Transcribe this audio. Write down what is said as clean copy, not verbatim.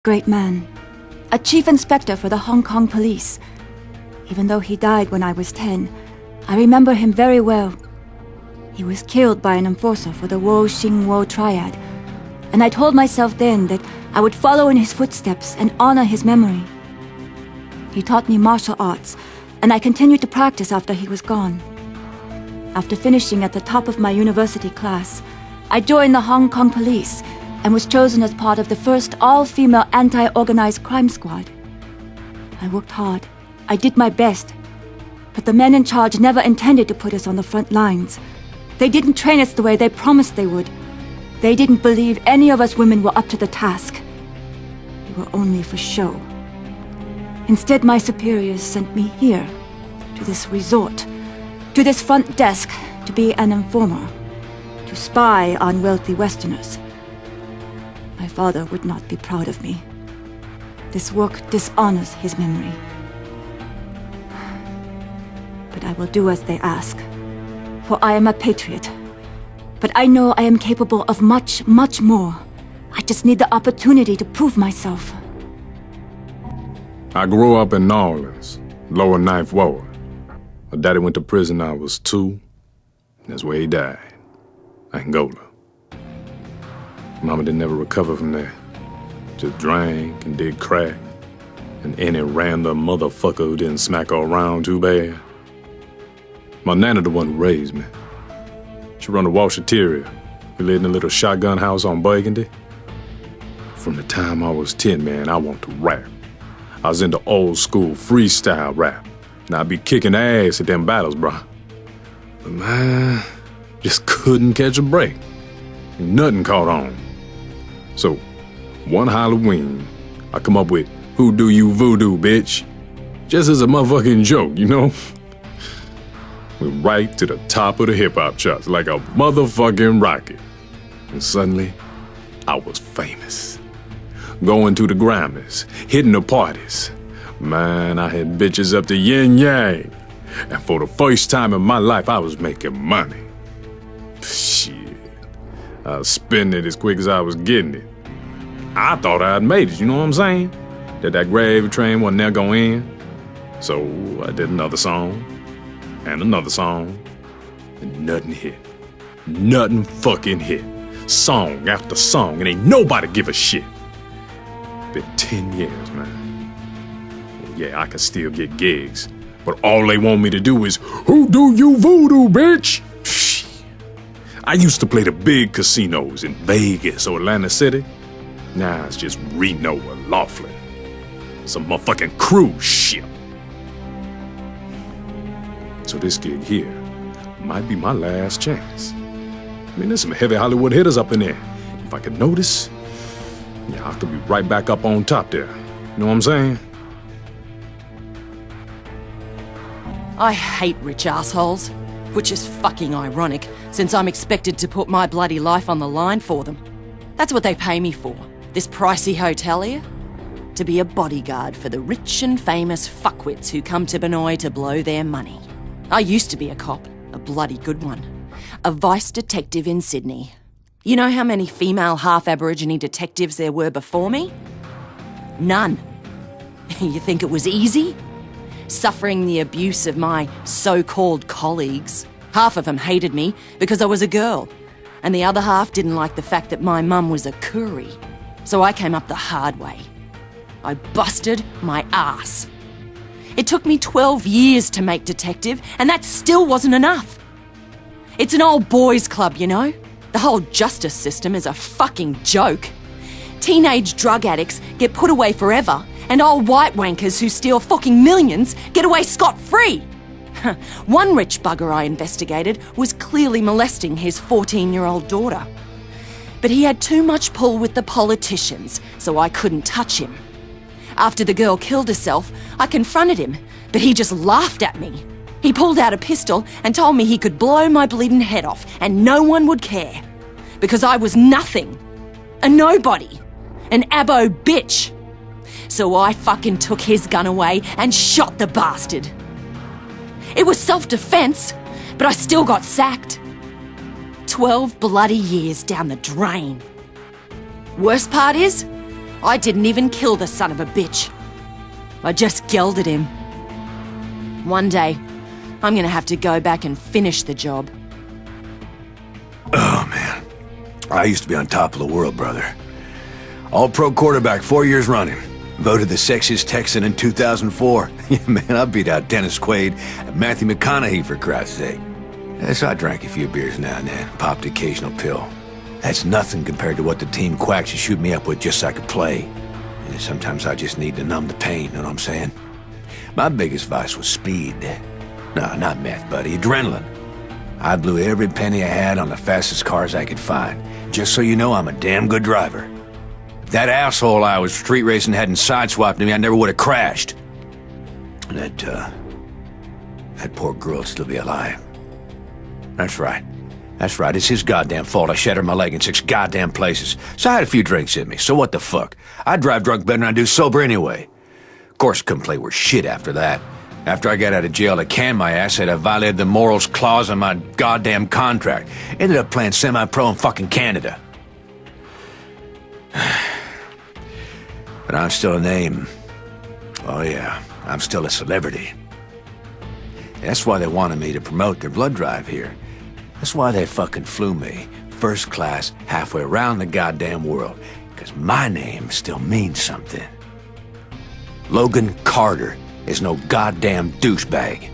Great man. A chief inspector for the Hong Kong police. Even though he died when I was 10, I remember him very well. He was killed by an enforcer for the Wo-Shing-Wo triad, and I told myself then that I would follow in his footsteps and honor his memory. He taught me martial arts, and I continued to practice after he was gone. After finishing at the top of my university class, I joined the Hong Kong police and was chosen as part of the first all-female anti-organized crime squad. I worked hard. I did my best. But the men in charge never intended to put us on the front lines. They didn't train us the way they promised they would. They didn't believe any of us women were up to the task. We were only for show. Instead, my superiors sent me here, to this resort, to this front desk, to be an informer, to spy on wealthy Westerners. My father would not be proud of me. This work dishonors his memory. But I will do as they ask, for I am a patriot. But I know I am capable of much, much more. I just need the opportunity to prove myself. I grew up in New Orleans, lower Ninth Ward. My daddy went to prison when I was 2. That's where he died, Angola. Mama didn't ever recover from that. Just drank and did crack. And any random motherfucker who didn't smack her around too bad. My nana the one who raised me. She run a washateria. We lived in a little shotgun house on Burgundy. From the time I was 10, man, I wanted to rap. I was into old school freestyle rap. And I'd be kicking ass at them battles, bruh. But man, just couldn't catch a break. Nothing caught on. So, one Halloween, I come up with, "Who do you voodoo, bitch?" Just as a motherfucking joke, you know? Went right to the top of the hip-hop charts like a motherfucking rocket. And suddenly, I was famous. Going to the Grammys, hitting the parties. Man, I had bitches up to yin yang. And for the first time in my life, I was making money. Shit. I was spending it as quick as I was getting it. I thought I'd made it, you know what I'm saying? That gravy train wasn't never gonna end. So I did another song, and another song, and nothing hit. Nothing fucking hit. Song after song, and ain't nobody give a shit. Been 10 years, man. Yeah, I can still get gigs, but all they want me to do is, "Who do you voodoo, bitch?" I used to play the big casinos in Vegas or Atlantic City. Now it's just Reno or Laughlin. Some motherfucking cruise ship. So this gig here might be my last chance. I mean, there's some heavy Hollywood hitters up in there. If I could notice, yeah, I could be right back up on top there. You know what I'm saying? I hate rich assholes. Which is fucking ironic, since I'm expected to put my bloody life on the line for them. That's what they pay me for, this pricey hotel here. To be a bodyguard for the rich and famous fuckwits who come to Benoi to blow their money. I used to be a cop, a bloody good one. A vice detective in Sydney. You know how many female half-Aborigine detectives there were before me? None. You think it was easy? Suffering the abuse of my so-called colleagues. Half of them hated me because I was a girl, and the other half didn't like the fact that my mum was a Koori. So I came up the hard way. I busted my ass. It took me 12 years to make detective, and that still wasn't enough. It's an old boys' club, you know? The whole justice system is a fucking joke. Teenage drug addicts get put away forever, and old white wankers who steal fucking millions get away scot-free. One rich bugger I investigated was clearly molesting his 14-year-old daughter. But he had too much pull with the politicians, so I couldn't touch him. After the girl killed herself, I confronted him, but he just laughed at me. He pulled out a pistol and told me he could blow my bleeding head off and no one would care. Because I was nothing. A nobody. An abo bitch. So I fucking took his gun away and shot the bastard. It was self-defense, but I still got sacked. 12 bloody years down the drain. Worst part is, I didn't even kill the son of a bitch. I just gelded him. One day, I'm gonna have to go back and finish the job. Oh, man. I used to be on top of the world, brother. All-pro quarterback 4 years running. Voted the sexiest Texan in 2004. Yeah, man, I beat out Dennis Quaid and Matthew McConaughey, for Christ's sake. Yes, I drank a few beers now and then, popped the occasional pill. That's nothing compared to what the team quacks shoot me up with just so I could play. And sometimes I just need to numb the pain, know what I'm saying? My biggest vice was speed. No, not meth, buddy, adrenaline. I blew every penny I had on the fastest cars I could find. Just so you know, I'm a damn good driver. If that asshole I was street racing hadn't sideswiped me, I never would have crashed. And that poor girl would still be alive. That's right. That's right, it's his goddamn fault I shattered my leg in 6 goddamn places. So I had a few drinks in me, so what the fuck? I drive drunk better than I do sober anyway. Of course, couldn't play worth shit after that. After I got out of jail to can my ass, said I violated the morals clause in my goddamn contract. Ended up playing semi-pro in fucking Canada. But I'm still a name. Oh yeah, I'm still a celebrity. That's why they wanted me to promote their blood drive here. That's why they fucking flew me, first class, halfway around the goddamn world. Because my name still means something. Logan Carter is no goddamn douchebag.